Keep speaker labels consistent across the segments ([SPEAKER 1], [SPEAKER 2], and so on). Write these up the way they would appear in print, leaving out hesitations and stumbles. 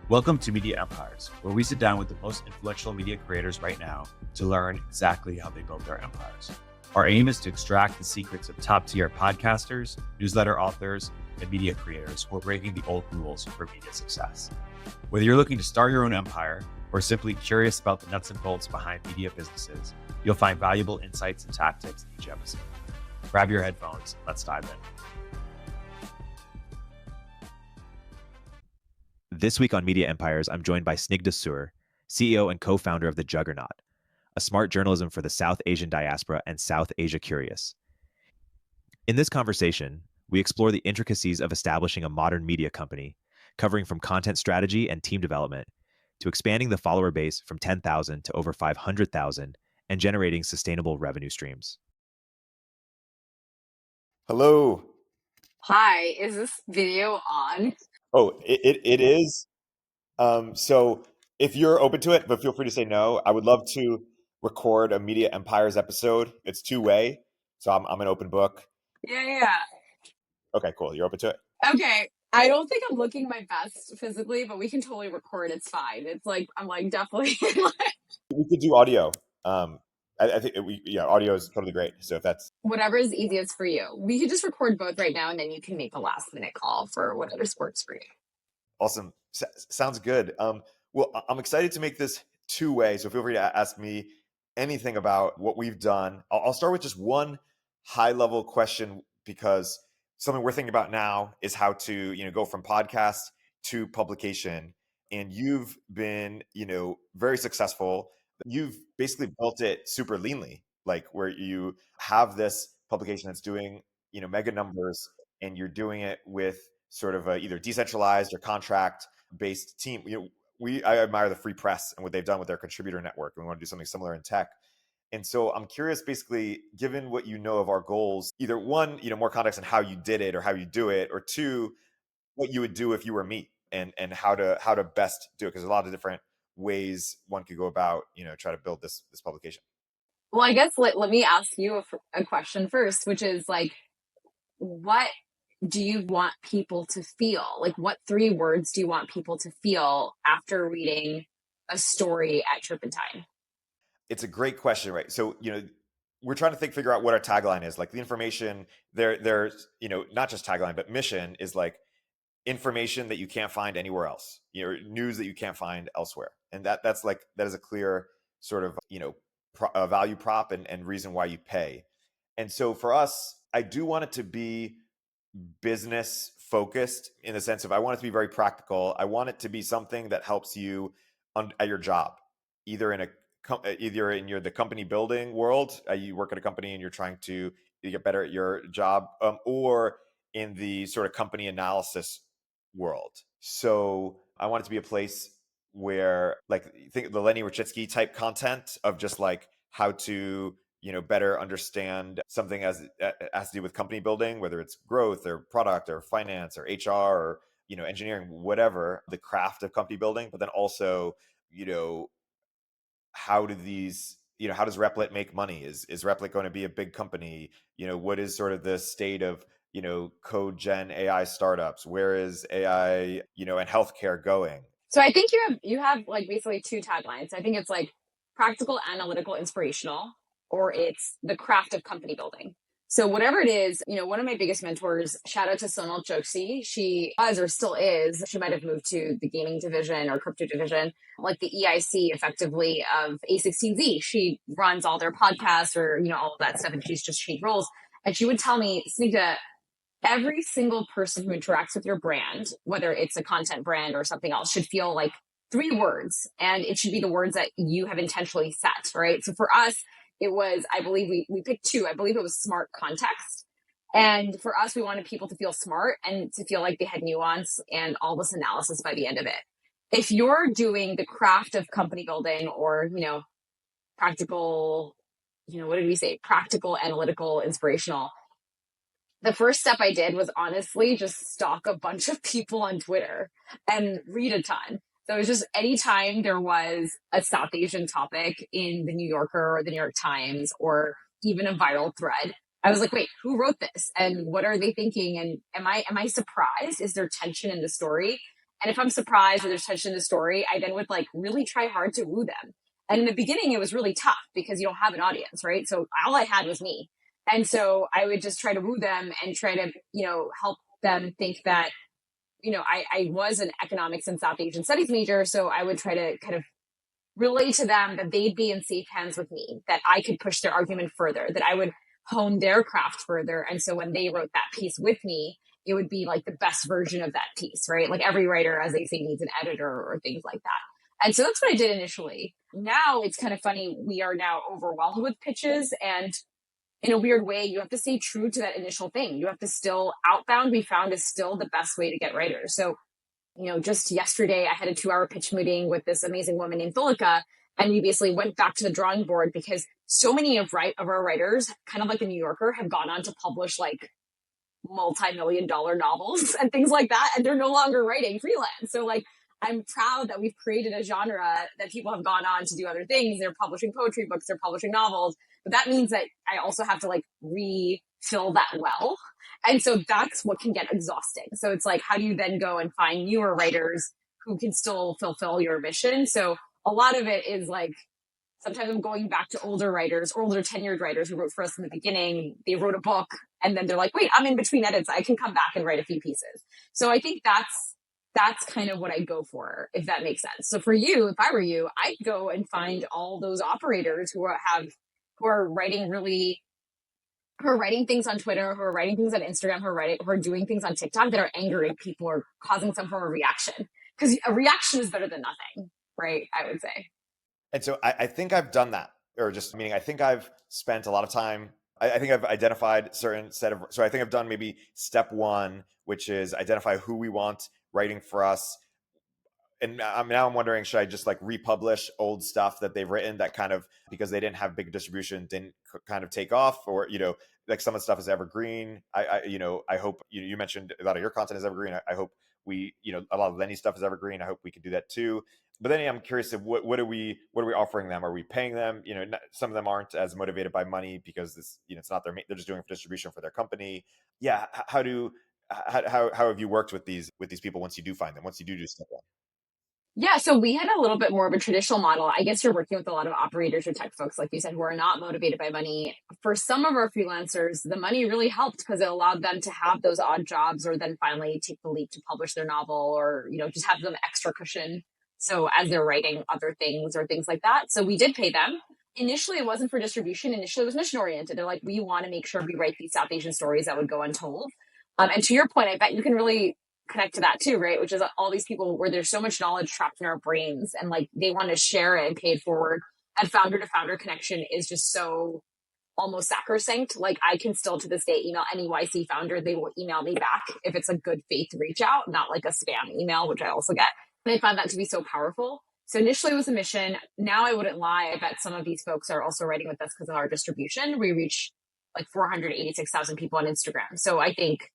[SPEAKER 1] Welcome to Media Empires, where we sit down with the most influential media creators right now to learn exactly how they built their empires. Our aim is to extract the secrets of top-tier podcasters, newsletter authors, and media creators who are breaking the old rules for media success. Whether you're looking to start your own empire or simply curious about the nuts and bolts behind media businesses, you'll find valuable insights and tactics in each episode. Grab your headphones, let's dive in.
[SPEAKER 2] This week on Media Empires, I'm joined by Snigdha Sur, CEO and co-founder of the Juggernaut, a smart journalism for the South Asian diaspora and South Asia curious. In this conversation, we explore the intricacies of establishing a modern media company, covering from content strategy and team development to expanding the follower base from 10,000 to over 500,000 and generating sustainable revenue streams.
[SPEAKER 3] Hello.
[SPEAKER 4] Hi, is this video on?
[SPEAKER 3] Oh, it is. So if you're open to it, but feel free to say no. I would love to record a Media Empires episode. It's two-way, so I'm an open book.
[SPEAKER 4] Yeah.
[SPEAKER 3] Okay, cool. You're open to it?
[SPEAKER 4] Okay. I don't think I'm looking my best physically, but we can totally record. It's fine. It's like, I'm like definitely.
[SPEAKER 3] We could do audio. I think audio is totally great. So if that's
[SPEAKER 4] Whatever is easiest for you. We could just record both right now and then you can make a last minute call for whatever works for you.
[SPEAKER 3] awesome, sounds good. Well, I'm excited to make this two-way, so feel free to ask me anything about what we've done. I'll start with just one high-level question because something we're thinking about now is how to go from podcast to publication. And you've been very successful. You've basically built it super leanly, like where you have this publication that's doing mega numbers, and you're doing it with sort of a either decentralized or contract based team. I admire the Free Press and what they've done with their contributor network, and we want to do something similar in tech. And so I'm curious, basically, given what you know of our goals, either one, more context on how you did it or how you do it, or two, what you would do if you were me, and how to best do it, because there's a lot of different ways one could go about try to build this publication.
[SPEAKER 4] Well, I guess let me ask you a question first, which is like, what do you want people to feel? Like, what 3 words do you want people to feel after reading a story at Turpentine?
[SPEAKER 3] It's a great question, right? So, we're trying to figure out what our tagline is. Like the information there's, not just tagline, but mission is like information that you can't find anywhere else, news that you can't find elsewhere. And that is a clear sort of, value prop and reason why you pay. And so for us, I do want it to be business focused in the sense of I want it to be very practical. I want it to be something that helps you at your job, either in the company building world, you work at a company and you're trying to get better at your job, or in the sort of company analysis world. So I want it to be a place where, like, think the Lenny Rachitsky type content of just like how to better understand something as it has to do with company building, whether it's growth or product or finance or HR or engineering, whatever, the craft of company building. But then also how does Replit make money? Is Replit going to be a big company? What is sort of the state of code gen AI startups? Where is AI and healthcare going?
[SPEAKER 4] So I think you have like basically 2 taglines. I think it's like practical, analytical, inspirational, or it's the craft of company building. So whatever it is, one of my biggest mentors, shout out to Sonal Chokshi, she was or still is, she might have moved to the gaming division or crypto division, like the EIC effectively of A16Z. She runs all their podcasts or, all of that stuff, and she's just changed roles. And she would tell me, Snigdha, every single person who interacts with your brand, whether it's a content brand or something else, should feel like 3 words. And it should be the words that you have intentionally set, right? So for us, it was, I believe we picked 2. I believe it was smart context. And for us, we wanted people to feel smart and to feel like they had nuance and all this analysis by the end of it. If you're doing the craft of company building or, practical, what did we say? Practical, analytical, inspirational. The first step I did was honestly just stalk a bunch of people on Twitter and read a ton. So it was just anytime there was a South Asian topic in the New Yorker or the New York Times or even a viral thread, I was like, wait, who wrote this? And what are they thinking? And am I surprised? Is there tension in the story? And if I'm surprised or there's tension in the story, I then would like really try hard to woo them. And in the beginning, it was really tough because you don't have an audience, right? So all I had was me. And so I would just try to woo them and try to, help them think that, I was an economics and South Asian studies major. So I would try to kind of relay to them that they'd be in safe hands with me, that I could push their argument further, that I would hone their craft further. And so when they wrote that piece with me, it would be like the best version of that piece, right? Like every writer, as they say, needs an editor or things like that. And so that's what I did initially. Now it's kind of funny. We are now overwhelmed with pitches, and in a weird way, you have to stay true to that initial thing. You have to still outbound, we found, is still the best way to get writers. So, just yesterday, I had a 2-hour pitch meeting with this amazing woman named Thulika, and we basically went back to the drawing board because so many of our writers, kind of like the New Yorker, have gone on to publish like multi-million-dollar novels and things like that, and they're no longer writing freelance. So like, I'm proud that we've created a genre that people have gone on to do other things. They're publishing poetry books, they're publishing novels, but that means that I also have to like refill that well. And so that's what can get exhausting. So it's like, how do you then go and find newer writers who can still fulfill your mission? So a lot of it is like, sometimes I'm going back to older writers, older tenured writers who wrote for us in the beginning. They wrote a book and then they're like, wait, I'm in between edits. I can come back and write a few pieces. So I think that's kind of what I go for, if that makes sense. So for you, if I were you, I'd go and find all those operators who are writing things on Twitter, who are writing things on Instagram, who are doing things on TikTok that are angering people or causing some form of reaction. Because a reaction is better than nothing, right? I would say.
[SPEAKER 3] And so I think I've done that, or just meaning I think I've spent a lot of time. I think I've identified so I think I've done maybe step 1, which is identify who we want writing for us. And now I'm wondering, should I just like republish old stuff that they've written that kind of, because they didn't have big distribution, didn't kind of take off, or, like some of the stuff is evergreen. I hope you mentioned a lot of your content is evergreen. I hope a lot of Lenny's stuff is evergreen. I hope we can do that too. But then I'm curious, what are we offering them? Are we paying them? Some of them aren't as motivated by money because this, it's not they're just doing distribution for their company. Yeah. How have you worked with these people once you do find them, once you do step 1?
[SPEAKER 4] Yeah, so we had a little bit more of a traditional model. I guess you're working with a lot of operators or tech folks, like you said, who are not motivated by money. For some of our freelancers, the money really helped because it allowed them to have those odd jobs or then finally take the leap to publish their novel or, just have them extra cushion. So as they're writing other things or things like that. So we did pay them. Initially, it wasn't for distribution. Initially, it was mission oriented. They're like, we want to make sure we write these South Asian stories that would go untold. And to your point, I bet you can really connect to that too, right? Which is all these people where there's so much knowledge trapped in our brains and like they want to share it and pay it forward. And founder to founder connection is just so almost sacrosanct. Like I can still to this day email any YC founder. They will email me back if it's a good faith reach out, not like a spam email, which I also get. And I found that to be so powerful. So initially it was a mission. Now I wouldn't lie. I bet some of these folks are also writing with us because of our distribution. We reach like 486,000 people on Instagram. So I think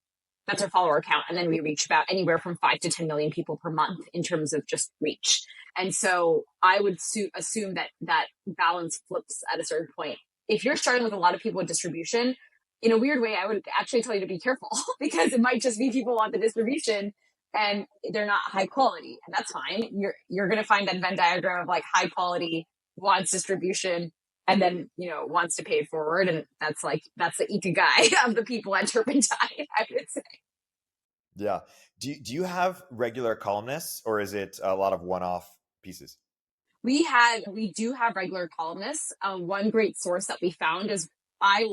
[SPEAKER 4] that's our follower count. And then we reach about anywhere from 5 to 10 million people per month in terms of just reach. And so I would assume that balance flips at a certain point. If you're starting with a lot of people with distribution, in a weird way, I would actually tell you to be careful because it might just be people want the distribution and they're not high quality. And that's fine. You're going to find that Venn diagram of like high quality wants distribution and then, wants to pay it forward. And that's the ikigai of the people at Turpentine, I would say.
[SPEAKER 3] Yeah. Do you have regular columnists or is it a lot of one-off pieces?
[SPEAKER 4] We do have regular columnists. One great source that we found is I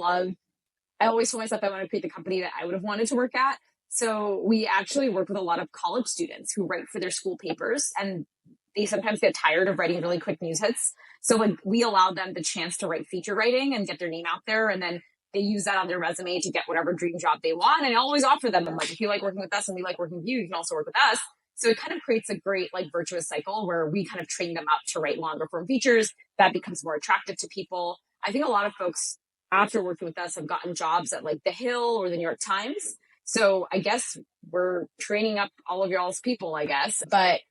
[SPEAKER 4] always told myself I want to create the company that I would have wanted to work at. So we actually work with a lot of college students who write for their school papers and they sometimes get tired of writing really quick news hits. So like we allow them the chance to write feature writing and get their name out there. And then they use that on their resume to get whatever dream job they want. And I always offer them, I'm like, if you like working with us and we like working with you, you can also work with us. So it kind of creates a great like virtuous cycle where we kind of train them up to write longer form features. That becomes more attractive to people. I think a lot of folks after working with us have gotten jobs at like The Hill or the New York Times. So I guess we're training up all of y'all's people, I guess. But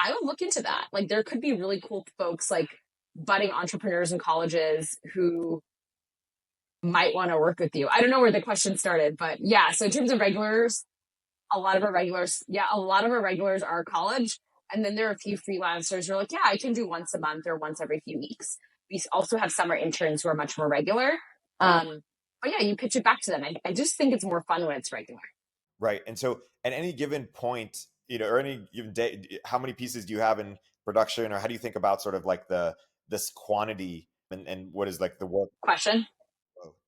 [SPEAKER 4] I would look into that. Like there could be really cool folks like budding entrepreneurs in colleges who might want to work with you. I don't know where the question started, but yeah. So in terms of regulars, a lot of our regulars, are college. And then there are a few freelancers who are like, yeah, I can do once a month or once every few weeks. We also have summer interns who are much more regular. But yeah, you pitch it back to them. I just think it's more fun when it's regular.
[SPEAKER 3] Right. And so at any given point, or any given day, how many pieces do you have in production, or how do you think about sort of like this quantity and what is like the work?
[SPEAKER 4] Question?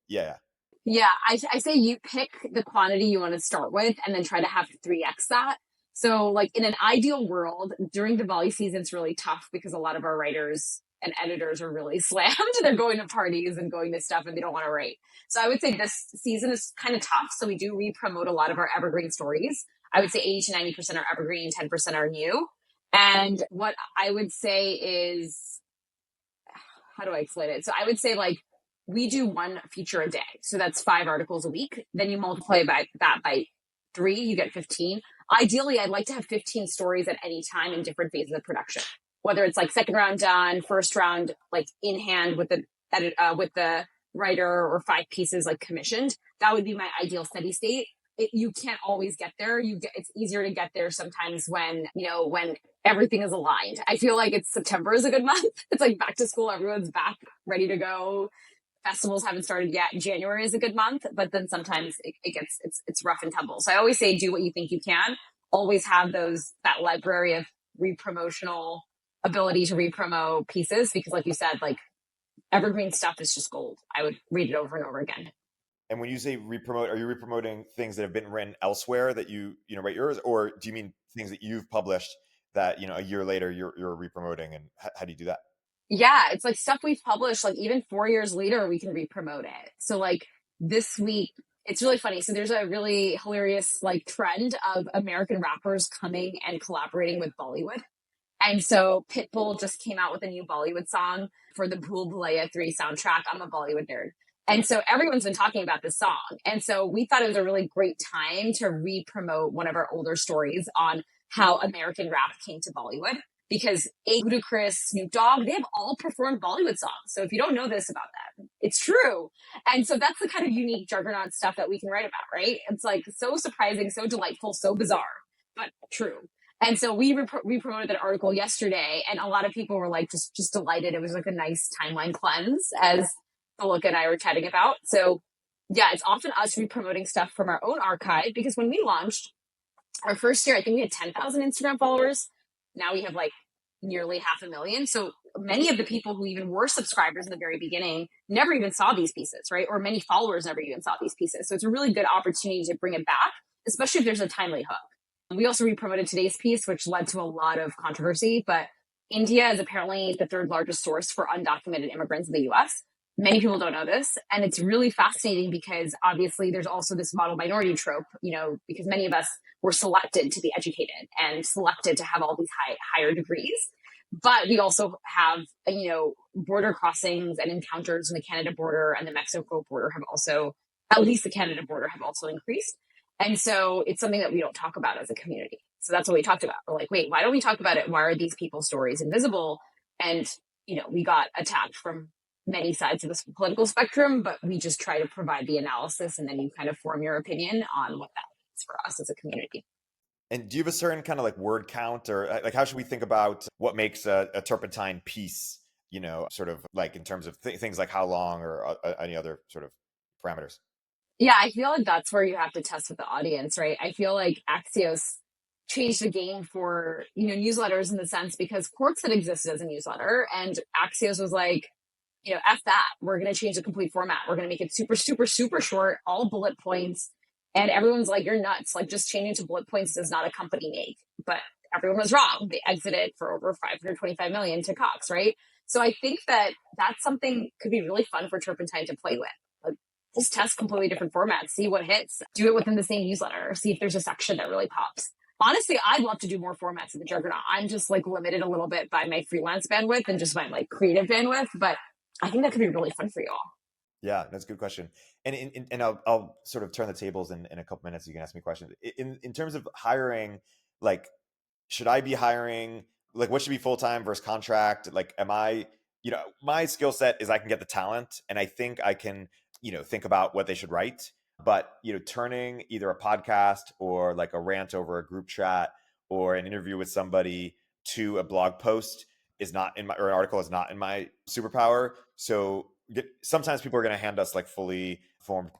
[SPEAKER 3] Yeah.
[SPEAKER 4] Yeah, I say you pick the quantity you want to start with and then try to have 3x that. So like in an ideal world, during Diwali season, it's really tough because a lot of our writers and editors are really slammed. They're going to parties and going to stuff and they don't want to write. So I would say this season is kind of tough. So we do re-promote a lot of our evergreen stories. I would say 80 to 90% are evergreen, 10% are new. And what I would say is, how do I explain it? So I would say like, we do one feature a day. So that's 5 articles a week. Then you multiply that by 3, you get 15. Ideally, I'd like to have 15 stories at any time in different phases of production, whether it's like second round done, first round, like in hand with the writer, or 5 pieces like commissioned. That would be my ideal steady state. You can't always get there. It's easier to get there sometimes when everything is aligned. I feel like September is a good month. It's like back to school. Everyone's back, ready to go. Festivals haven't started yet. January is a good month, but then sometimes it's rough and tumble. So I always say, do what you think you can. Always have that library of re-promotional ability to re-promote pieces, because like you said, like evergreen stuff is just gold. I would read it over and over again.
[SPEAKER 3] And when you say re-promote, are you re-promoting things that have been written elsewhere that you write yours, or do you mean things that you've published that a year later you're re-promoting, and how do you do that?
[SPEAKER 4] Yeah, it's like stuff we've published, like even 4 years later, we can re-promote it. So like this week, it's really funny. So there's a really hilarious like trend of American rappers coming and collaborating with Bollywood. And so Pitbull just came out with a new Bollywood song for the Bhool Bhulaiya 3 soundtrack. I'm a Bollywood nerd. And so everyone's been talking about this song. And so we thought it was a really great time to re-promote one of our older stories on how American rap came to Bollywood. Because Ludacris, Snoop Dogg, they have all performed Bollywood songs. So if you don't know this about them, it's true. And so that's the kind of unique Juggernaut stuff that we can write about, right? It's like so surprising, so delightful, so bizarre, but true. And so we promoted that article yesterday, and a lot of people were like just delighted. It was like a nice timeline cleanse, as Bullock and I were chatting about. So yeah, it's often us re-promoting stuff from our own archive, because when we launched our first year, I think we had 10,000 Instagram followers. Now we have like nearly 500,000. So many of the people who even were subscribers in the very beginning never even saw these pieces, right? Or many followers never even saw these pieces. So it's a really good opportunity to bring it back, especially if there's a timely hook. We also re-promoted today's piece, which led to a lot of controversy, but India is apparently the 3rd largest source for undocumented immigrants in the US. Many people don't know this. And it's really fascinating because obviously there's also this model minority trope, because many of us were selected to be educated and selected to have all these higher degrees. But we also have, border crossings and encounters in the Canada border and the Mexico border have also, at least the Canada border, have also increased. And so it's something that we don't talk about as a community. So that's what we talked about. We're like, wait, why don't we talk about it? Why are these people's stories invisible? And, we got attacked from many sides of the political spectrum, but we just try to provide the analysis, and then you kind of form your opinion on what that means for us as a community.
[SPEAKER 3] And do you have a certain kind of like word count, or like how should we think about what makes a turpentine piece, sort of like in terms of things like how long or any other sort of parameters?
[SPEAKER 4] Yeah, I feel like that's where you have to test with the audience, right? I feel like Axios changed the game for, newsletters in the sense because Quartz had existed as a newsletter, and Axios was like, F that. We're going to change the complete format. We're going to make it super, super, super short, all bullet points. And everyone's like, you're nuts. Like, just changing to bullet points does not a company make. But everyone was wrong. They exited for over 525 million to Cox, right? So I think that that's something could be really fun for Turpentine to play with. Like, just test completely different formats, see what hits, do it within the same newsletter, see if there's a section that really pops. Honestly, I'd love to do more formats in the Juggernaut. I'm just like limited a little bit by my freelance bandwidth and just my like creative bandwidth, but I think that could be really fun for you all.
[SPEAKER 3] Yeah, that's a good question. And I'll sort of turn the tables in a couple minutes. You can ask me questions. In terms of hiring, like, should I be hiring, like, what should be full-time versus contract? Like, am I, my skill set is I can get the talent, and I think I can, think about what they should write. But, turning either a podcast or like a rant over a group chat or an interview with somebody to a blog post or an article is not in my superpower. So sometimes people are going to hand us like fully formed,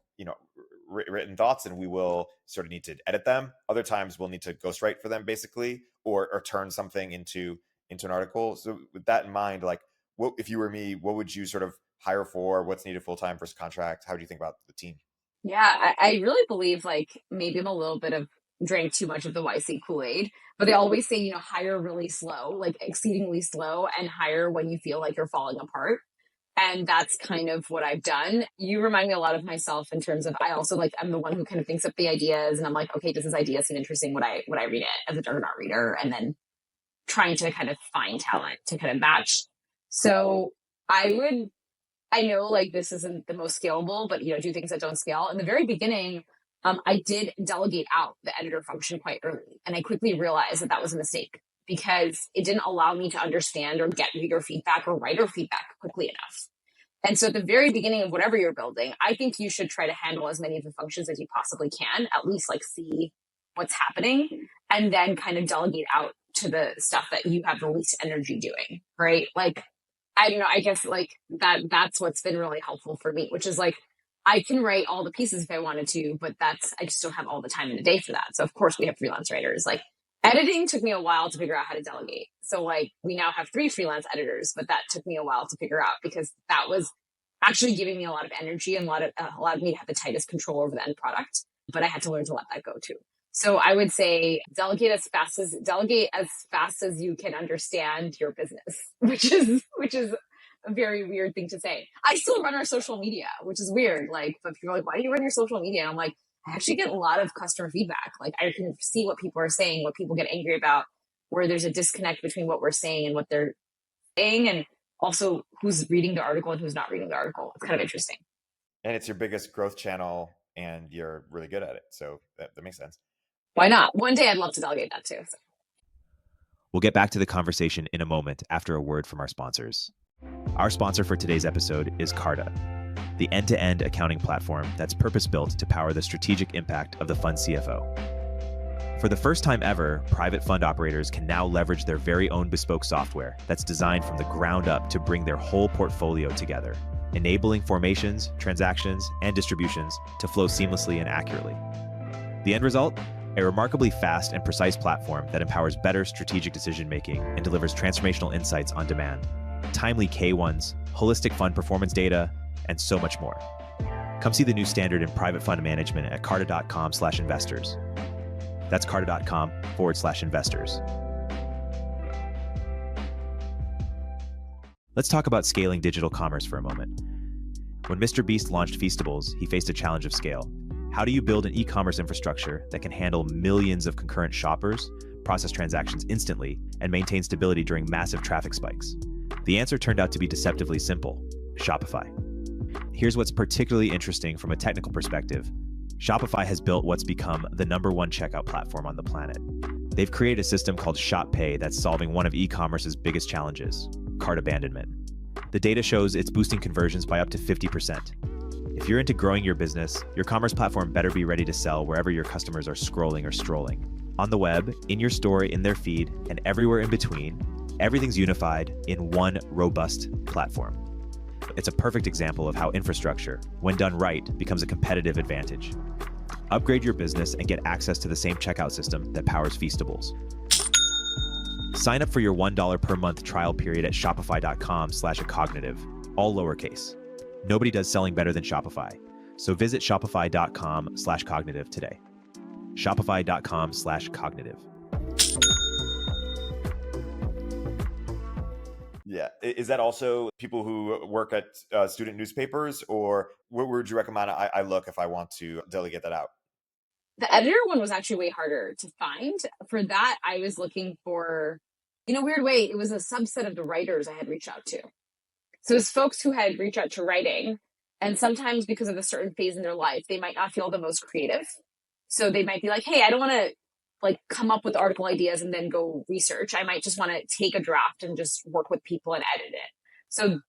[SPEAKER 3] written thoughts, and we will sort of need to edit them. Other times we'll need to ghostwrite for them basically, or turn something into an article. So with that in mind, like, what if you were me, what would you sort of hire for? What's needed full-time versus contract? How do you think about the team?
[SPEAKER 4] Yeah, I really believe like maybe I'm a little bit of drank too much of the YC Kool-Aid, but they always say, hire really slow, like exceedingly slow, and hire when you feel like you're falling apart. And that's kind of what I've done. You remind me a lot of myself in terms of, I also like, I'm the one who kind of thinks up the ideas, and I'm like, okay, does this idea seem interesting? Would I read it as a Juggernaut reader? And then trying to kind of find talent to kind of match. So I know like this isn't the most scalable, but do things that don't scale. In the very beginning, I did delegate out the editor function quite early, and I quickly realized that was a mistake because it didn't allow me to understand or get reader feedback or writer feedback quickly enough. And so at the very beginning of whatever you're building, I think you should try to handle as many of the functions as you possibly can, at least like see what's happening, and then kind of delegate out to the stuff that you have the least energy doing, right? Like, I don't know, I guess like that's what's been really helpful for me, which is like, I can write all the pieces if I wanted to, but I just don't have all the time in the day for that. So of course we have freelance writers. Like, editing took me a while to figure out how to delegate. So like we now have 3 freelance editors, but that took me a while to figure out because that was actually giving me a lot of energy and allowed me to have the tightest control over the end product. But I had to learn to let that go too. So I would say delegate as fast as you can understand your business, which is a very weird thing to say. I still run our social media, which is weird. Like, but people are like, why do you run your social media? And I'm like, I actually get a lot of customer feedback. Like, I can see what people are saying, what people get angry about, where there's a disconnect between what we're saying and what they're saying, and also who's reading the article and who's not reading the article. It's kind of interesting.
[SPEAKER 3] And it's your biggest growth channel, and you're really good at it. So that makes sense.
[SPEAKER 4] Why not? One day I'd love to delegate that too. So.
[SPEAKER 2] We'll get back to the conversation in a moment after a word from our sponsors. Our sponsor for today's episode is Carta, the end-to-end accounting platform that's purpose-built to power the strategic impact of the fund CFO. For the first time ever, private fund operators can now leverage their very own bespoke software that's designed from the ground up to bring their whole portfolio together, enabling formations, transactions, and distributions to flow seamlessly and accurately. The end result? A remarkably fast and precise platform that empowers better strategic decision-making and delivers transformational insights on demand, timely K1s, holistic fund performance data, and so much more. Come see the new standard in private fund management at carta.com/investors. That's carta.com/investors. Let's talk about scaling digital commerce for a moment. When Mr. Beast launched Feastables, he faced a challenge of scale. How do you build an e-commerce infrastructure that can handle millions of concurrent shoppers, process transactions instantly, and maintain stability during massive traffic spikes? The answer turned out to be deceptively simple: Shopify. Here's what's particularly interesting from a technical perspective. Shopify has built what's become the #1 checkout platform on the planet. They've created a system called ShopPay that's solving one of e-commerce's biggest challenges: cart abandonment. The data shows it's boosting conversions by up to 50%. If you're into growing your business, your commerce platform better be ready to sell wherever your customers are scrolling or strolling. On the web, in your store, in their feed, and everywhere in between, everything's unified in one robust platform. It's a perfect example of how infrastructure, when done right, becomes a competitive advantage. Upgrade your business and get access to the same checkout system that powers Feastables. Sign up for your $1 per month trial period at shopify.com/acognitive, all lowercase. Nobody does selling better than Shopify. So visit shopify.com/cognitive today. Shopify.com/cognitive.
[SPEAKER 3] Yeah. Is that also people who work at student newspapers, or where would you recommend I look if I want to delegate that out?
[SPEAKER 4] The editor one was actually way harder to find. For that, I was looking for, in a weird way, it was a subset of the writers I had reached out to. So it's folks who had reached out to writing, and sometimes because of a certain phase in their life, they might not feel the most creative. So they might be like, hey, I don't want to like come up with article ideas and then go research. I might just want to take a draft and just work with people and edit it. So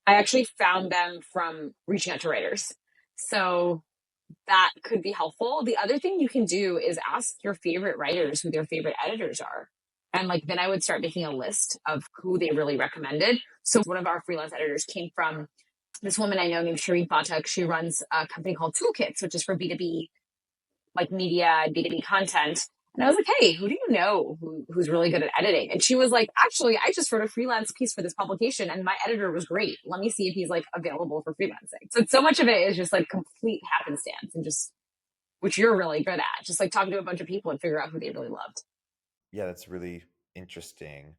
[SPEAKER 4] I actually found them from reaching out to writers. So that could be helpful. The other thing you can do is ask your favorite writers who their favorite editors are. And like, then I would start making a list of who they really recommended. So one of our freelance editors came from this woman I know named Shireen Fatak. She runs a company called Toolkits, which is for B2B, like media and B2B content. And I was like, hey, who do you know who's really good at editing? And she was like, actually, I just wrote a freelance piece for this publication and my editor was great. Let me see if he's like available for freelancing. So much of it is just like complete happenstance and just, which you're really good at, just like talking to a bunch of people and figure out who they really loved.
[SPEAKER 3] Yeah, that's really interesting.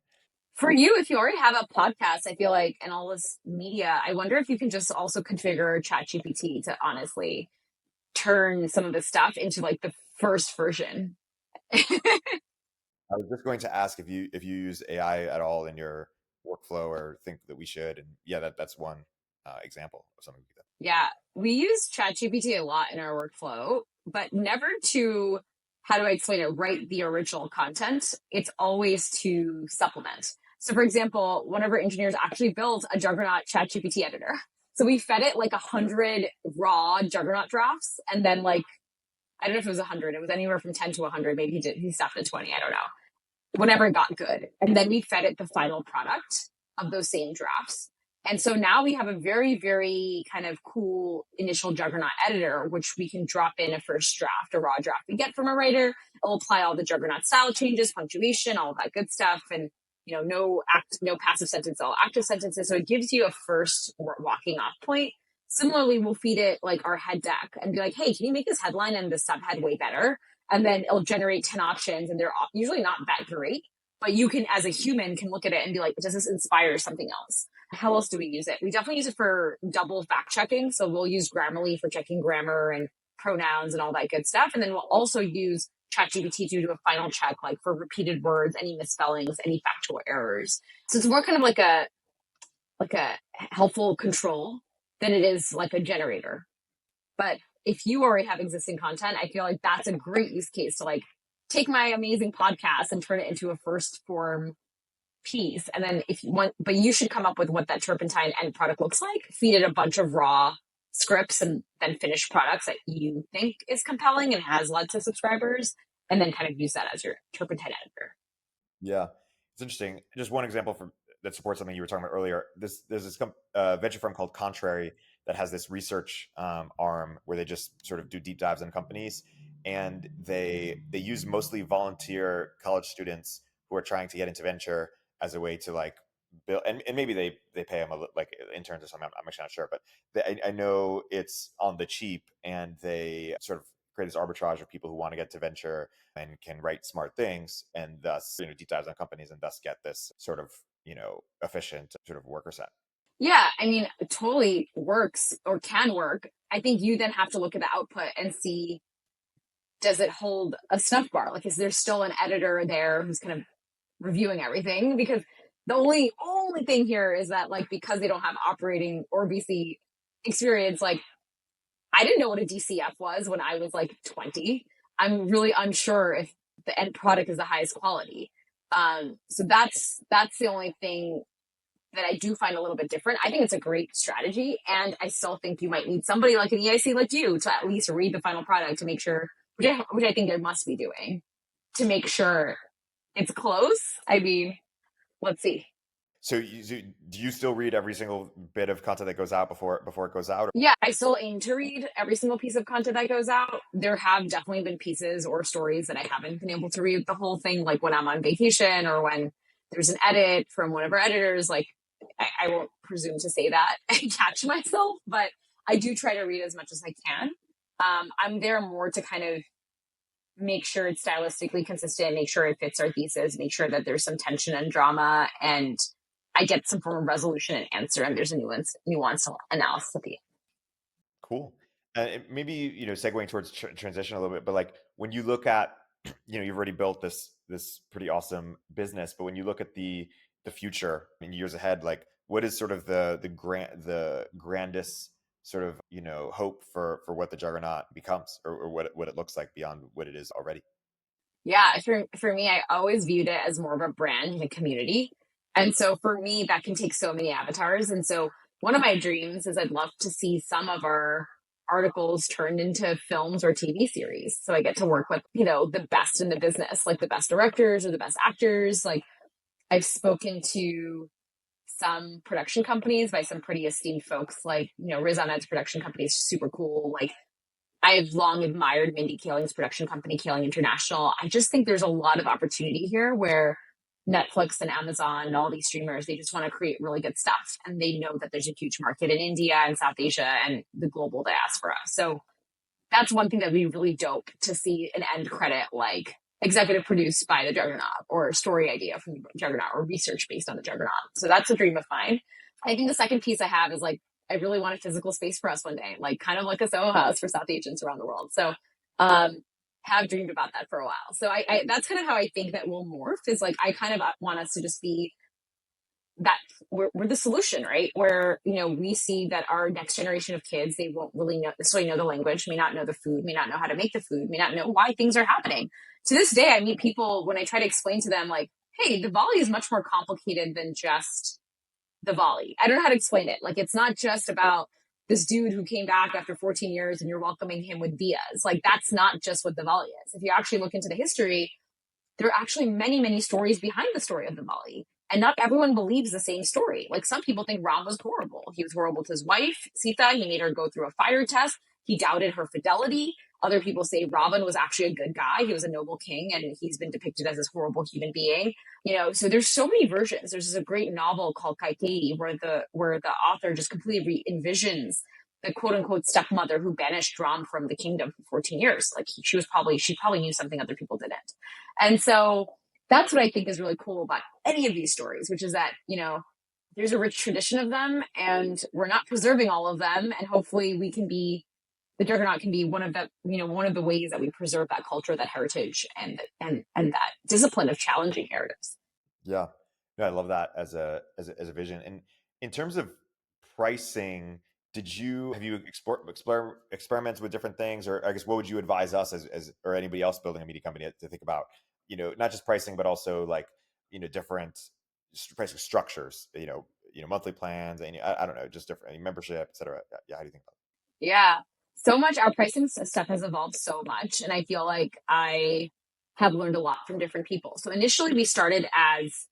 [SPEAKER 4] For you, if you already have a podcast, I feel like, and all this media, I wonder if you can just also configure ChatGPT to honestly turn some of the stuff into like the first version.
[SPEAKER 3] I was just going to ask if you use AI at all in your workflow or think that we should. And yeah, that's one example of something we do.
[SPEAKER 4] Yeah, we use ChatGPT a lot in our workflow, but never to, how do I explain it, write the original content. It's always to supplement. So for example, one of our engineers actually built a Juggernaut ChatGPT editor. So we fed it like 100 raw Juggernaut drafts. And then like, I don't know if it was 100. It was anywhere from 10 to 100. Maybe he stopped at 20. I don't know. Whenever it got good. And then we fed it the final product of those same drafts. And so now we have a very, very kind of cool initial Juggernaut editor, which we can drop in a first draft, a raw draft we get from a writer. It'll apply all the Juggernaut style changes, punctuation, all that good stuff. And, you know, no passive sentence, all active sentences. So it gives you a first walking off point. Similarly, we'll feed it like our head deck and be like, hey, can you make this headline and the subhead way better? And then it'll generate 10 options and they're usually not that great, but you can, as a human, can look at it and be like, does this inspire something else? How else do we use it? We definitely use it for double fact checking. So we'll use Grammarly for checking grammar and pronouns and all that good stuff. And then we'll also use ChatGPT to do a final check, like for repeated words, any misspellings, any factual errors. So it's more kind of like a helpful control than it is like a generator. But if you already have existing content, I feel like that's a great use case to like take my amazing podcast and turn it into a first form piece. And then if you want, but you should come up with what that turpentine end product looks like, feed it a bunch of raw scripts and then finished products that you think is compelling and has led to subscribers, and then kind of use that as your turpentine editor.
[SPEAKER 3] Yeah, it's interesting. Just one example that supports something you were talking about earlier. There's this venture firm called Contrary that has this research arm where they just sort of do deep dives on companies, and they use mostly volunteer college students who are trying to get into venture as a way to like build, and maybe they pay them like interns or something. I'm actually not sure, but I know it's on the cheap, and they sort of create this arbitrage of people who want to get to venture and can write smart things, and thus deep dives on companies, and thus get this sort of efficient sort of worker set.
[SPEAKER 4] Yeah, I mean, it totally works or can work. I think you then have to look at the output and see, does it hold a snuff bar? Like, is there still an editor there who's kind of reviewing everything? Because the only thing here is that, like, because they don't have operating or VC experience, like, I didn't know what a DCF was when I was like 20. I'm really unsure if the end product is the highest quality. So that's the only thing that I do find a little bit different. I think it's a great strategy, and I still think you might need somebody like an EIC like you to at least read the final product to make sure, which I think they must be doing, to make sure it's close. I mean, let's see.
[SPEAKER 3] So do you still read every single bit of content that goes out before it goes out?
[SPEAKER 4] Yeah, I still aim to read every single piece of content that goes out. There have definitely been pieces or stories that I haven't been able to read the whole thing, like when I'm on vacation or when there's an edit from one of our editors. Like, I won't presume to say that and catch myself, but I do try to read as much as I can. I'm there more to kind of make sure it's stylistically consistent, make sure it fits our thesis, make sure that there's some tension and drama, and I get some form of resolution and answer, and there's a nuanced analysis at the end.
[SPEAKER 3] Cool. Maybe, segueing towards transition a little bit, but like when you look at, you've already built this pretty awesome business, but when you look at the future in years ahead, like what is sort of the grandest sort of, hope for what the Juggernaut becomes, or what it looks like beyond what it is already?
[SPEAKER 4] Yeah, for me, I always viewed it as more of a brand and a community. And so for me, that can take so many avatars. And so one of my dreams is I'd love to see some of our articles turned into films or TV series. So I get to work with, the best in the business, like the best directors or the best actors. Like I've spoken to some production companies by some pretty esteemed folks, like, Riz Ahmed's production company is super cool. Like I've long admired Mindy Kaling's production company, Kaling International. I just think there's a lot of opportunity here where Netflix and Amazon and all these streamers, they just want to create really good stuff. And they know that there's a huge market in India and South Asia and the global diaspora. So that's one thing that would be really dope to see an end credit, like executive produced by the Juggernaut or story idea from the Juggernaut or research based on the Juggernaut. So that's a dream of mine. I think the second piece I have is like, I really want a physical space for us one day, like kind of like a Soho House for South Asians around the world. So, have dreamed about that for a while. So I that's kind of how I think that will morph is like, I kind of want us to just be that we're the solution, right? Where, we see that our next generation of kids, they won't really necessarily know the language, may not know the food, may not know how to make the food, may not know why things are happening. To this day, I meet people when I try to explain to them like, hey, the volley is much more complicated than just the volley. I don't know how to explain it. Like, it's not just about this dude who came back after 14 years and you're welcoming him with Diaz. Like, that's not just what the volley is. If you actually look into the history, there are actually many, many stories behind the story of the volley. And not everyone believes the same story. Like some people think Ram was horrible. He was horrible to his wife, Sita. He made her go through a fire test. He doubted her fidelity. Other people say Ravan was actually a good guy. He was a noble king and he's been depicted as this horrible human being. So there's so many versions. There's a great novel called Kaikeyi where the author just completely re-envisions the quote unquote stepmother who banished Ram from the kingdom for 14 years. Like she probably knew something other people didn't. And so that's what I think is really cool about any of these stories, which is that, there's a rich tradition of them and we're not preserving all of them. And hopefully the Juggernaut can be one of the ways that we preserve that culture, that heritage and that discipline of challenging heritage.
[SPEAKER 3] Yeah. No, I love that as a vision. And in terms of pricing, have you experimented with different things, or I guess what would you advise us as or anybody else building a media company to think about, not just pricing, but also like, different pricing structures, monthly plans, and I don't know, just different membership, et cetera. Yeah. How do you think about it?
[SPEAKER 4] Yeah. So much, our pricing stuff has evolved so much. And I feel like I have learned a lot from different people. So initially we started as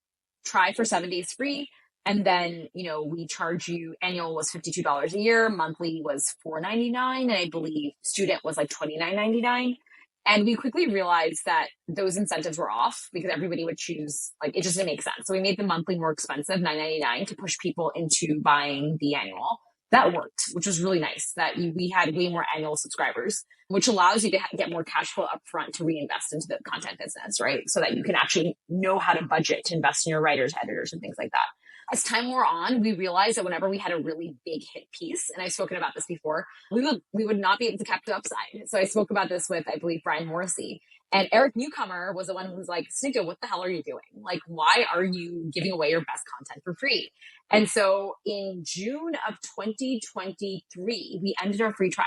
[SPEAKER 4] try for 7 days free. And then, we charge you, annual was $52 a year, monthly was $4.99, and I believe student was like $29.99. And we quickly realized that those incentives were off because everybody would choose, like, it just didn't make sense. So we made the monthly more expensive, $9.99, to push people into buying the annual. That worked, which was really nice that we had way more annual subscribers, which allows you to get more cash flow upfront to reinvest into the content business, right? So that you can actually know how to budget to invest in your writers, editors, and things like that. As time wore on, we realized that whenever we had a really big hit piece, and I've spoken about this before, we would not be able to capture the upside. So I spoke about this with, I believe, Brian Morrissey. And Erik Newcomer was the one who was like, Snigdha, what the hell are you doing? Like, why are you giving away your best content for free? And so in June of 2023, we ended our free trial.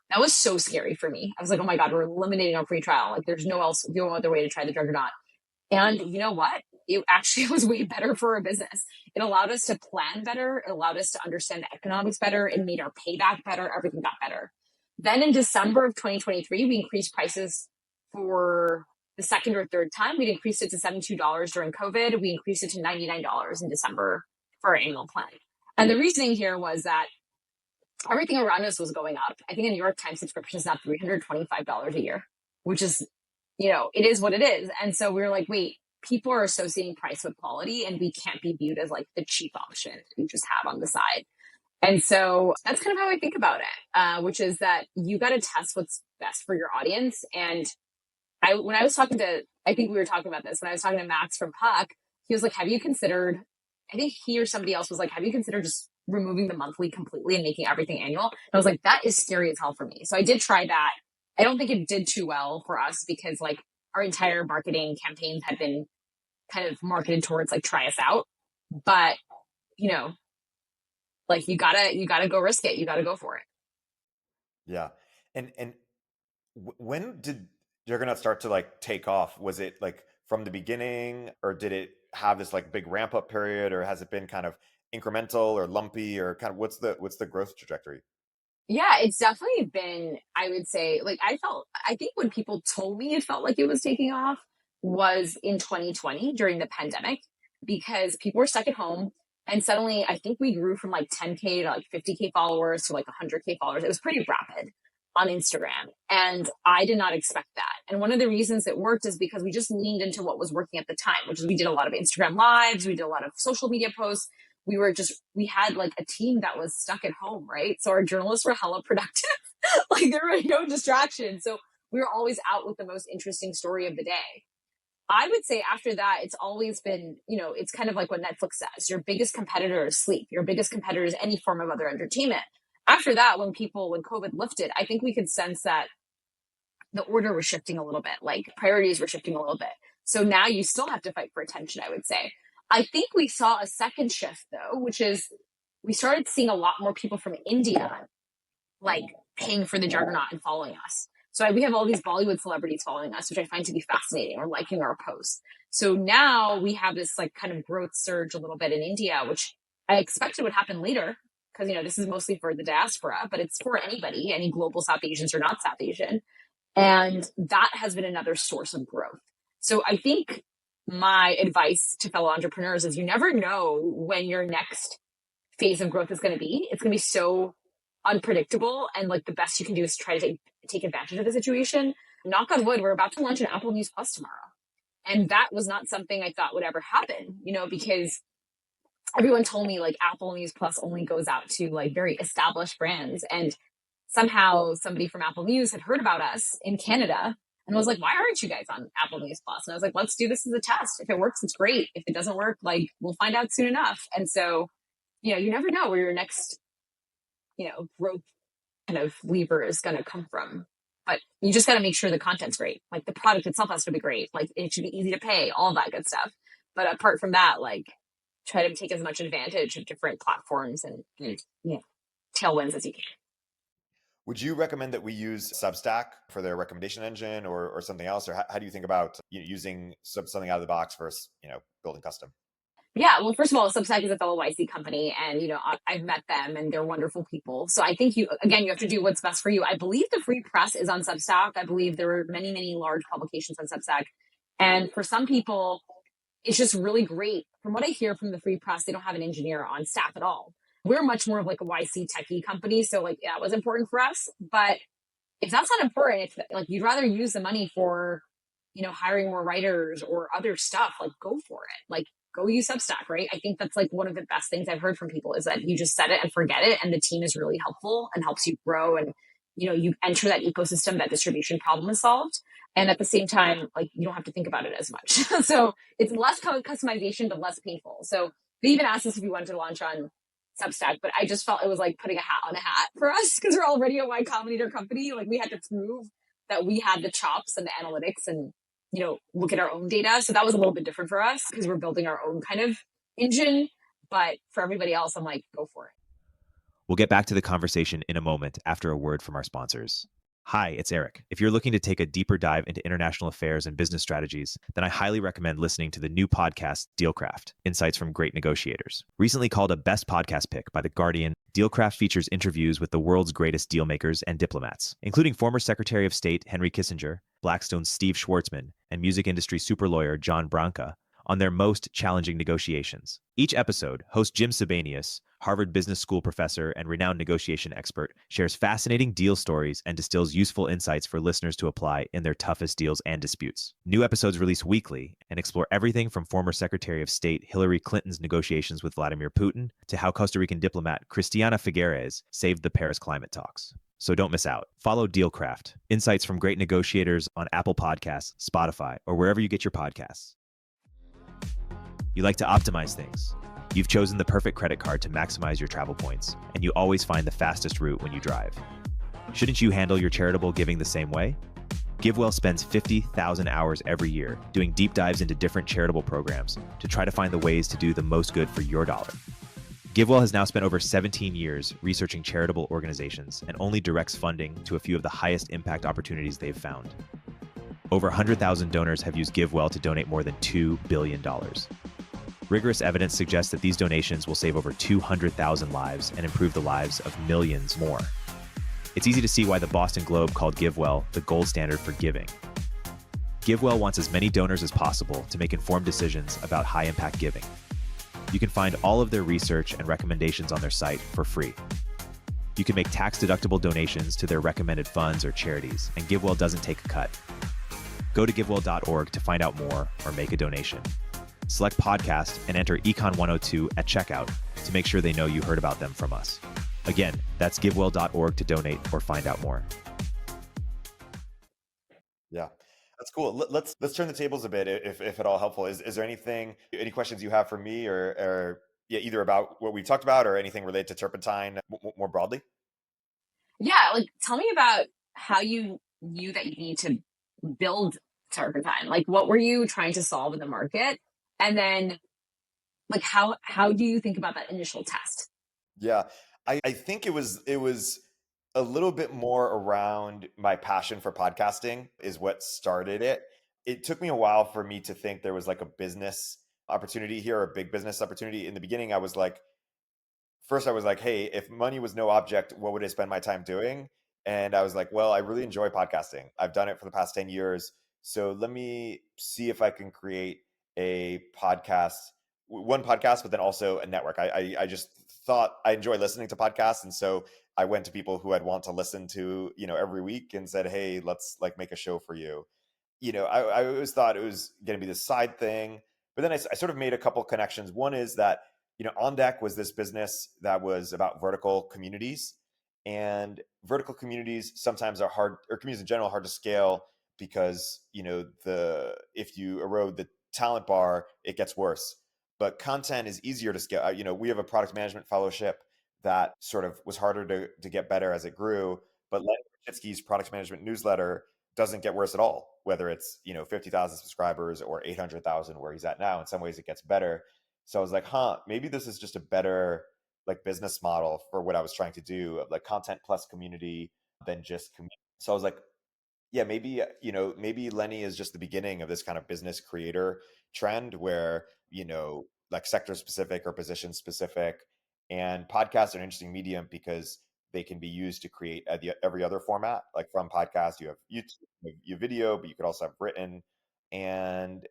[SPEAKER 4] That was so scary for me. I was like, oh my God, we're eliminating our free trial. Like there's no other way to try the Juggernaut. And you know what? It actually was way better for our business. It allowed us to plan better. It allowed us to understand the economics better. It made our payback better. Everything got better. Then in December of 2023, we increased prices for the second or third time. We'd increased it to $72 during COVID. We increased it to $99 in December for our annual plan. And the reasoning here was that everything around us was going up. I think a New York Times subscription is now $325 a year, which is, it is what it is. And so we were like, wait, people are associating price with quality and we can't be viewed as like the cheap option we just have on the side. And so that's kind of how I think about it, which is that you got to test what's best for your audience. And I think we were talking about this, when I was talking to Max from Puck, he was like, have you considered, I think he or somebody else was like, have you considered just removing the monthly completely and making everything annual? And I was like, that is scary as hell for me. So I did try that. I don't think it did too well for us because like our entire marketing campaigns had been kind of marketed towards like, try us out. But, like you gotta go risk it. You gotta go for it.
[SPEAKER 3] Yeah. And when did Juggernaut start to like take off? Was it like from the beginning, or did it have this like big ramp up period, or has it been kind of incremental or lumpy, or kind of what's the growth trajectory?
[SPEAKER 4] Yeah, it's definitely been, I would say, like I think when people told me it felt like it was taking off was in 2020 during the pandemic because people were stuck at home and suddenly I think we grew from like 10K to like 50K followers to like 100K followers. It was pretty rapid on Instagram. And I did not expect that. And one of the reasons it worked is because we just leaned into what was working at the time, which is we did a lot of Instagram lives, we did a lot of social media posts. We had like a team that was stuck at home, right? So our journalists were hella productive. Like there were no distractions. So we were always out with the most interesting story of the day. I would say after that, it's always been, it's kind of like what Netflix says. Your biggest competitor is sleep. Your biggest competitor is any form of other entertainment. After that, when COVID lifted, I think we could sense that the order was shifting a little bit, like priorities were shifting a little bit. So now you still have to fight for attention, I would say. I think we saw a second shift though, which is we started seeing a lot more people from India, like paying for the Juggernaut and following us. So we have all these Bollywood celebrities following us, which I find to be fascinating, or liking our posts. So now we have this like kind of growth surge a little bit in India, which I expected would happen later because, this is mostly for the diaspora, but it's for anybody, any global South Asians or not South Asian. And that has been another source of growth. So I think my advice to fellow entrepreneurs is you never know when your next phase of growth is going to be. It's going to be so unpredictable. And like the best you can do is try to take advantage of the situation. Knock on wood, we're about to launch an Apple News Plus tomorrow. And that was not something I thought would ever happen, because everyone told me like Apple News Plus only goes out to like very established brands. And somehow somebody from Apple News had heard about us in Canada and was like, why aren't you guys on Apple News Plus? And I was like, let's do this as a test. If it works, it's great. If it doesn't work, like we'll find out soon enough. And so, you never know where your next, growth kind of lever is going to come from. But you just got to make sure the content's great. Like the product itself has to be great. Like it should be easy to pay, all that good stuff. But apart from that, like try to take as much advantage of different platforms and tailwinds as you can.
[SPEAKER 3] Would you recommend that we use Substack for their recommendation engine or something else? Or how do you think about using something out of the box versus, building custom?
[SPEAKER 4] Yeah, well, first of all, Substack is a fellow YC company and, I've met them and they're wonderful people. So I think you have to do what's best for you. I believe the free press is on Substack. I believe there are many, many large publications on Substack. And for some people, it's just really great. From what I hear from the free press, they don't have an engineer on staff at all. We're much more of like a YC techie company. So like, that was important for us. But if that's not important, if like you'd rather use the money for, hiring more writers or other stuff, like go for it. Like go use Substack, right? I think that's like one of the best things I've heard from people is that you just set it and forget it. And the team is really helpful and helps you grow. And, you enter that ecosystem, that distribution problem is solved. And at the same time, like you don't have to think about it as much. So it's less customization, but less painful. So they even asked us if we wanted to launch on Substack, but I just felt it was like putting a hat on a hat for us because we're already a Y Combinator company. Like we had to prove that we had the chops and the analytics and, look at our own data. So that was a little bit different for us because we're building our own kind of engine. But for everybody else, I'm like, go for it.
[SPEAKER 2] We'll get back to the conversation in a moment after a word from our sponsors. Hi, it's Erik. If you're looking to take a deeper dive into international affairs and business strategies, then I highly recommend listening to the new podcast, Dealcraft, Insights from Great Negotiators. Recently called a best podcast pick by The Guardian, Dealcraft features interviews with the world's greatest dealmakers and diplomats, including former Secretary of State Henry Kissinger, Blackstone's Steve Schwartzman, and music industry super lawyer John Branca on their most challenging negotiations. Each episode, host Jim Sebanius, Harvard Business School professor and renowned negotiation expert, shares fascinating deal stories and distills useful insights for listeners to apply in their toughest deals and disputes. New episodes release weekly and explore everything from former Secretary of State Hillary Clinton's negotiations with Vladimir Putin to how Costa Rican diplomat Cristina Figueres saved the Paris climate talks. So don't miss out. Follow Dealcraft, Insights from Great Negotiators on Apple Podcasts, Spotify, or wherever you get your podcasts. You like to optimize things. You've chosen the perfect credit card to maximize your travel points, and you always find the fastest route when you drive. Shouldn't you handle your charitable giving the same way? GiveWell spends 50,000 hours every year doing deep dives into different charitable programs to try to find the ways to do the most good for your dollar. GiveWell has now spent over 17 years researching charitable organizations and only directs funding to a few of the highest impact opportunities they've found. Over 100,000 donors have used GiveWell to donate more than $2 billion. Rigorous evidence suggests that these donations will save over 200,000 lives and improve the lives of millions more. It's easy to see why the Boston Globe called GiveWell the gold standard for giving. GiveWell wants as many donors as possible to make informed decisions about high-impact giving. You can find all of their research and recommendations on their site for free. You can make tax-deductible donations to their recommended funds or charities, and GiveWell doesn't take a cut. Go to givewell.org to find out more or make a donation. Select podcast and enter Econ102 at checkout to make sure they know you heard about them from us. Again, that's givewell.org to donate or find out more.
[SPEAKER 3] Yeah, that's cool. Let's turn the tables a bit, if at all helpful. Is there any questions you have for me, or yeah, either about what we talked about or anything related to Turpentine more broadly?
[SPEAKER 4] Yeah, like tell me about how you knew that you need to build Turpentine. Like, what were you trying to solve in the market, and then like how do you think about that initial test?
[SPEAKER 3] Yeah, I think it was a little bit more around my passion for podcasting is what started it. It took me a while for me to think there was like a business opportunity here, a big business opportunity. In the beginning, I was like, hey, if money was no object, what would I spend my time doing? And I was like, well, I really enjoy podcasting. I've done it for the past 10 years. So let me see if I can create a podcast, one podcast, but then also a network. I just thought I enjoy listening to podcasts. And so I went to people who I'd want to listen to, every week and said, hey, let's like make a show for you. I always thought it was going to be this side thing, but then I sort of made a couple connections. One is that, On Deck was this business that was about vertical communities, and vertical communities sometimes are hard, or communities in general, hard to scale because, if you erode the talent bar, it gets worse. But content is easier to scale. We have a product management fellowship that sort of was harder to get better as it grew. But Len Kravitsky's product management newsletter doesn't get worse at all, whether it's 50,000 subscribers or 800,000 where he's at now. In some ways it gets better. So I was like, maybe this is just a better like business model for what I was trying to do, of like content plus community than just community. So I was like, yeah, maybe maybe Lenny is just the beginning of this kind of business creator trend where like sector specific or position specific, and podcasts are an interesting medium because they can be used to create every other format. Like from podcast, you have YouTube, you have video, but you could also have written. And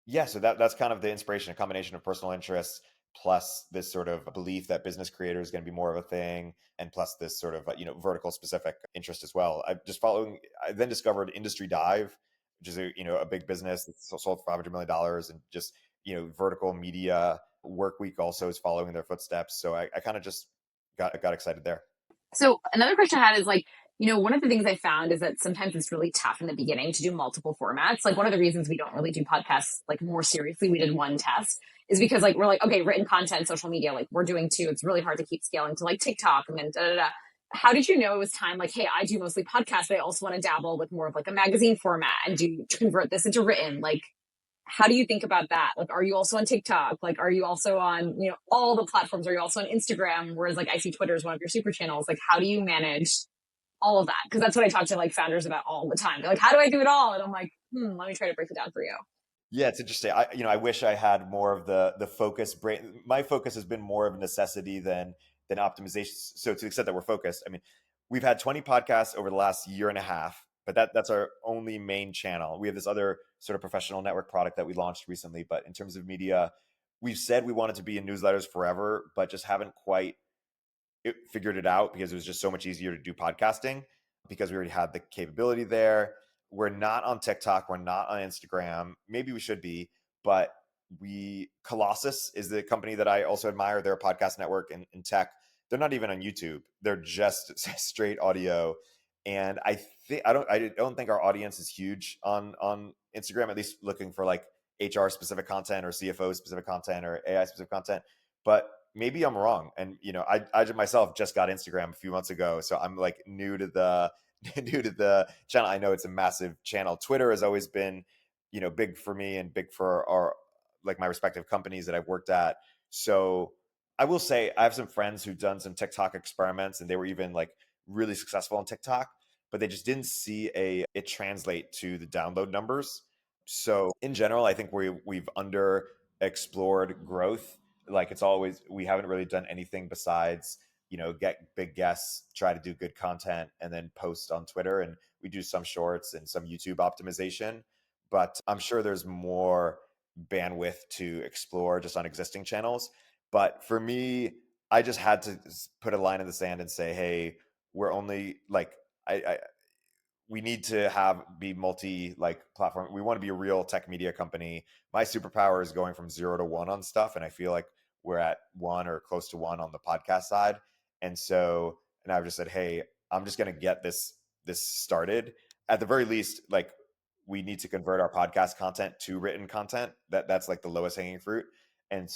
[SPEAKER 3] yeah, so that's kind of the inspiration, a combination of personal interests plus this sort of belief that business creator is going to be more of a thing, and plus this sort of vertical specific interest as well. I then discovered Industry Dive, which is a big business that's sold for $500 million, and just vertical media. Workweek also is following their footsteps, so I kind of just got excited there.
[SPEAKER 4] So another question I had is like, one of the things I found is that sometimes it's really tough in the beginning to do multiple formats. Like one of the reasons we don't really do podcasts like more seriously, we did one test, is because like we're like, okay, written content, social media, like we're doing two. It's really hard to keep scaling to like TikTok and then da da da. How did you know it was time? Like, hey, I do mostly podcasts, but I also want to dabble with more of like a magazine format and do convert this into written. Like, how do you think about that? Like, are you also on TikTok? Like, are you also on, all the platforms? Are you also on Instagram? Whereas like I see Twitter is one of your super channels. Like, how do you manage all of that? Because that's what I talk to like founders about all the time. They're like, how do I do it all? And I'm like, let me try to break it down for you.
[SPEAKER 3] Yeah, it's interesting. I wish I had more of the focus. My focus has been more of a necessity than optimization. So to the extent that we're focused, I mean, we've had 20 podcasts over the last year and a half, but that's our only main channel. We have this other sort of professional network product that we launched recently. But in terms of media, we've said we wanted to be in newsletters forever, but just haven't quite figured it out because it was just so much easier to do podcasting because we already had the capability there. We're not on TikTok. We're not on Instagram. Maybe we should be, but Colossus is the company that I also admire. They're a podcast network in tech. They're not even on YouTube. They're just straight audio. And I don't think our audience is huge on Instagram, at least looking for like HR specific content or CFO specific content or AI specific content. But maybe I'm wrong. And I myself just got Instagram a few months ago, so I'm like new to the channel. I know it's a massive channel. Twitter has always been big for me and big for our like my respective companies that I've worked at. So I will say I have some friends who've done some TikTok experiments, and they were even like really successful on TikTok, but they just didn't see it translate to the download numbers. So in general, I think we've under explored growth. Like we haven't really done anything besides get big guests, try to do good content, and then post on Twitter. And we do some shorts and some YouTube optimization. But I'm sure there's more bandwidth to explore just on existing channels. But for me, I just had to put a line in the sand and say, hey, we're only like, we need to be multi platform. We want to be a real tech media company. My superpower is going from 0 to 1 on stuff. And I feel like we're at 1 or close to 1 on the podcast side. And I've just said, hey, I'm just going to get this started. At the very least, like, we need to convert our podcast content to written content. That's like the lowest hanging fruit. And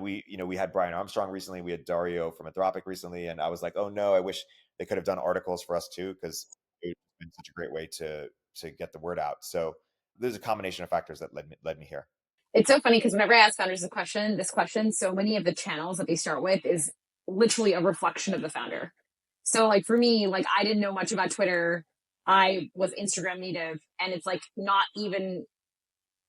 [SPEAKER 3] we had Brian Armstrong recently. We had Dario from Anthropic recently. And I was like, oh no, I wish they could have done articles for us too, because it's been such a great way to get the word out. So there's a combination of factors that led me here.
[SPEAKER 4] It's so funny because whenever I ask founders this question, so many of the channels that they start with is literally a reflection of the founder. So like for me, like I didn't know much about Twitter. I was Instagram native, and it's like not even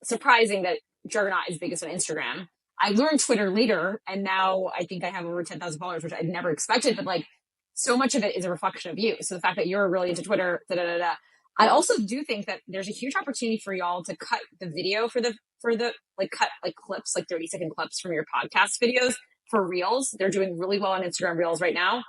[SPEAKER 4] surprising that Juggernaut is biggest on Instagram. I learned Twitter later, and now I think I have over 10,000 followers, which I'd never expected, but like so much of it is a reflection of you. So the fact that you're really into Twitter, I also do think that there's a huge opportunity for y'all to cut the video for the cut like clips, like 30-second clips from your podcast videos for Reels. They're doing really well on Instagram Reels right now.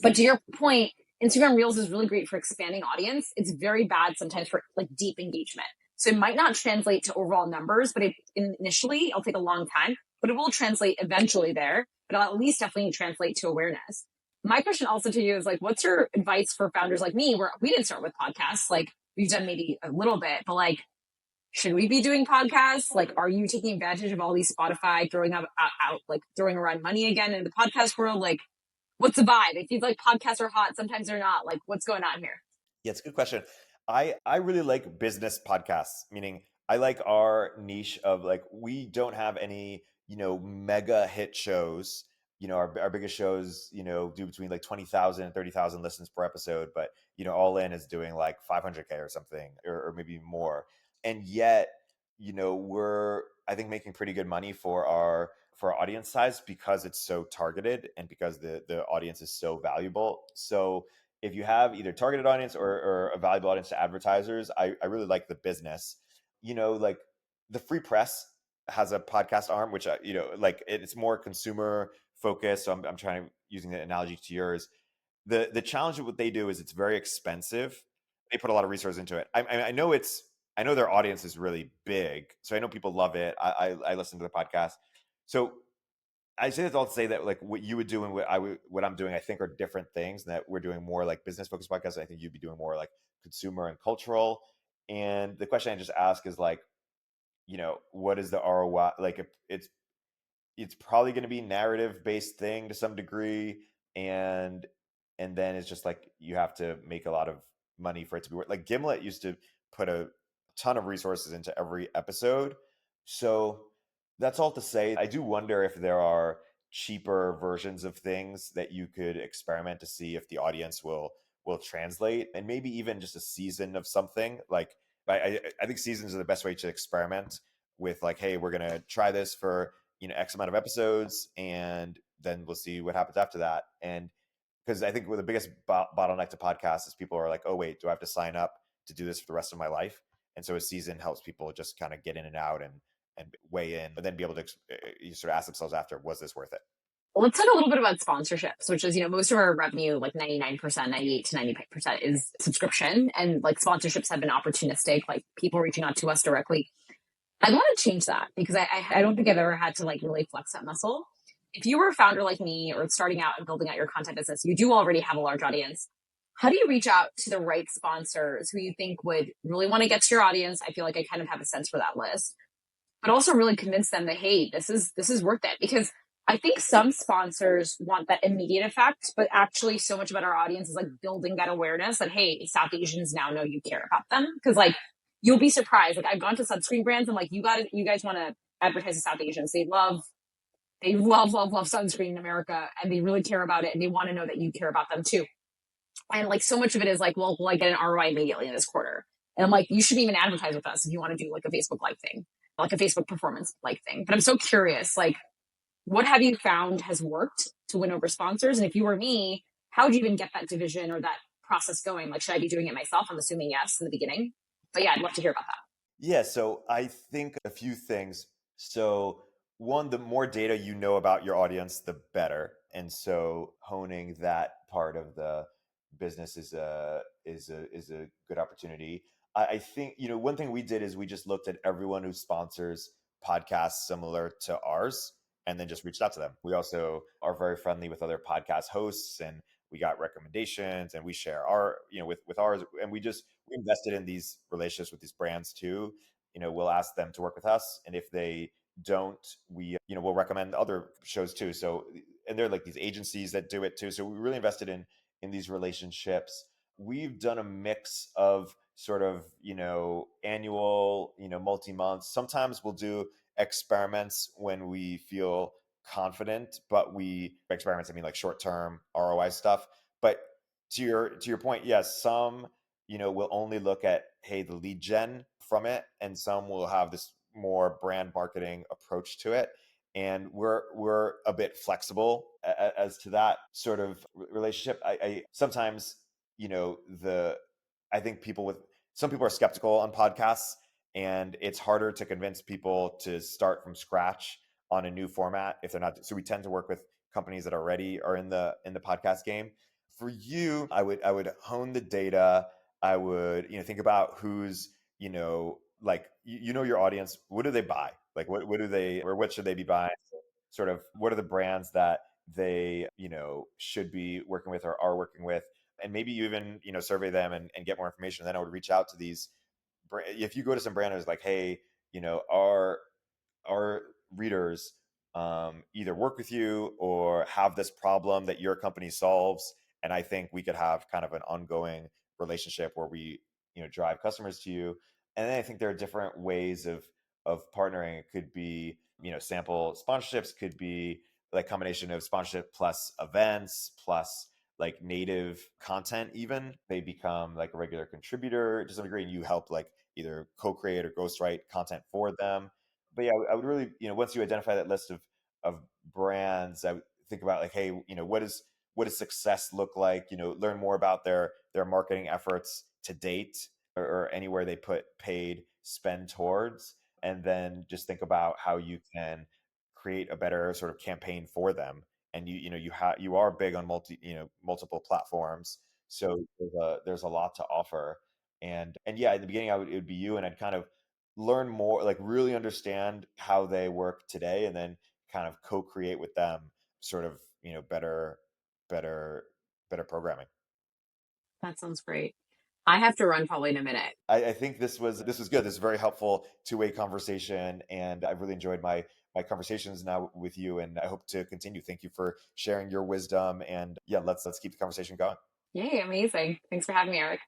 [SPEAKER 4] But to your point, Instagram Reels is really great for expanding audience. It's very bad sometimes for like deep engagement. So it might not translate to overall numbers, but initially it'll take a long time, but it will translate eventually there. But it'll at least definitely translate to awareness. My question also to you is like, what's your advice for founders like me, where we didn't start with podcasts? Like we've done maybe a little bit, but like, should we be doing podcasts? Like, are you taking advantage of all these Spotify throwing around money again in the podcast world? Like, what's the vibe? It feels like podcasts are hot. Sometimes they're not. Like, what's going on here?
[SPEAKER 3] Yeah, it's a good question. I really like business podcasts, meaning I like our niche of like, we don't have any, mega hit shows. Our biggest shows, do between like 20,000 and 30,000 listens per episode, but, All In is doing like 500K or something, or maybe more. And yet, we're, I think, making pretty good money for our audience size because it's so targeted and because the audience is so valuable. So if you have either targeted audience or a valuable audience to advertisers, I really like the business. Like the Free Press has a podcast arm, which, like it's more consumer focused. So I'm trying using the analogy to yours. The challenge of what they do is it's very expensive. They put a lot of resources into it. I know their audience is really big, so I know people love it. I listen to the podcast. So I say that all to say that like what you would do and what I'm doing, I think are different things, and that we're doing more like business focused podcasts. I think you'd be doing more like consumer and cultural. And the question I just ask is like, what is the ROI? Like it's probably going to be narrative based thing to some degree. And then it's just like, you have to make a lot of money for it to be worth. Like Gimlet used to put a ton of resources into every episode. So that's all to say, I do wonder if there are cheaper versions of things that you could experiment to see if the audience will translate, and maybe even just a season of something. Like I think seasons are the best way to experiment with, like, hey, we're gonna try this for X amount of episodes, and then we'll see what happens after that. And because I think the biggest bottleneck to podcasts is people are like, oh wait, do I have to sign up to do this for the rest of my life? And so a season helps people just kind of get in and out and weigh in, but then be able to sort of ask themselves after, was this worth it?
[SPEAKER 4] Well, let's talk a little bit about sponsorships, which is, most of our revenue, like 99%, 98 to 90% is subscription. And like sponsorships have been opportunistic, like people reaching out to us directly. I want to change that because I don't think I've ever had to like really flex that muscle. If you were a founder like me or starting out and building out your content business, you do already have a large audience. How do you reach out to the right sponsors who you think would really want to get to your audience? I feel like I kind of have a sense for that list, but also really convince them that, hey, this is worth it. Because I think some sponsors want that immediate effect, but actually so much about our audience is like building that awareness that, hey, South Asians now know you care about them. Because like, you'll be surprised. Like I've gone to sunscreen brands and like, you guys want to advertise to South Asians. They love sunscreen in America, and they really care about it, and they want to know that you care about them too. And like so much of it is like, well, will I get an ROI immediately in this quarter? And I'm like, you shouldn't even advertise with us if you want to do like a Facebook Live thing, like a Facebook performance like thing. But I'm so curious, like, what have you found has worked to win over sponsors? And if you were me, how would you even get that division or that process going? Like, should I be doing it myself? I'm assuming yes in the beginning. But yeah, I'd love to hear about that.
[SPEAKER 3] Yeah, so I think a few things. So one, the more data you know about your audience, the better. And so honing that part of the business is a good opportunity. I think, one thing we did is we just looked at everyone who sponsors podcasts similar to ours and then just reached out to them. We also are very friendly with other podcast hosts, and we got recommendations, and we share our, with ours, and we invested in these relationships with these brands too. We'll ask them to work with us, and if they don't, we'll recommend other shows too. So, and they're like these agencies that do it too. So we really invested in these relationships. We've done a mix of sort of, annual, multi-month. Sometimes we'll do experiments when we feel confident, but experiments, I mean like short-term ROI stuff. But to your point, yes, some, will only look at, hey, the lead gen from it, and some will have this more brand marketing approach to it. And we're a bit flexible as to that sort of relationship. I sometimes, I think some people are skeptical on podcasts, and it's harder to convince people to start from scratch on a new format if they're not. So we tend to work with companies that already are in the podcast game. For you, I would hone the data. I would, think about who's, like, your audience. What do they buy? Like, what do they, or what should they be buying? Sort of, what are the brands that they, should be working with or are working with? And maybe you even, survey them and get more information. Then I would reach out to these. If you go to some brand who's like, hey, our readers either work with you or have this problem that your company solves, and I think we could have kind of an ongoing relationship where we, drive customers to you. And then I think there are different ways of partnering. It could be, sample sponsorships, could be like combination of sponsorship plus events plus like native content. Even they become like a regular contributor to some degree, and you help like either co-create or ghostwrite content for them. But yeah, I would really, once you identify that list of brands, I would think about like, hey, what does success look like? Learn more about their marketing efforts to date, or anywhere they put paid spend towards, and then just think about how you can create a better sort of campaign for them. And you are big on multiple platforms, so there's a lot to offer. And yeah, in the beginning, it would be you, and I'd kind of learn more, like really understand how they work today, and then kind of co-create with them sort of, better better programming.
[SPEAKER 4] That sounds great. I have to run probably in a minute.
[SPEAKER 3] I think this was good. This is a very helpful two-way conversation, and I've really enjoyed my conversations now with you, and I hope to continue. Thank you for sharing your wisdom, and yeah, let's keep the conversation going.
[SPEAKER 4] Yay, amazing. Thanks for having me, Erik.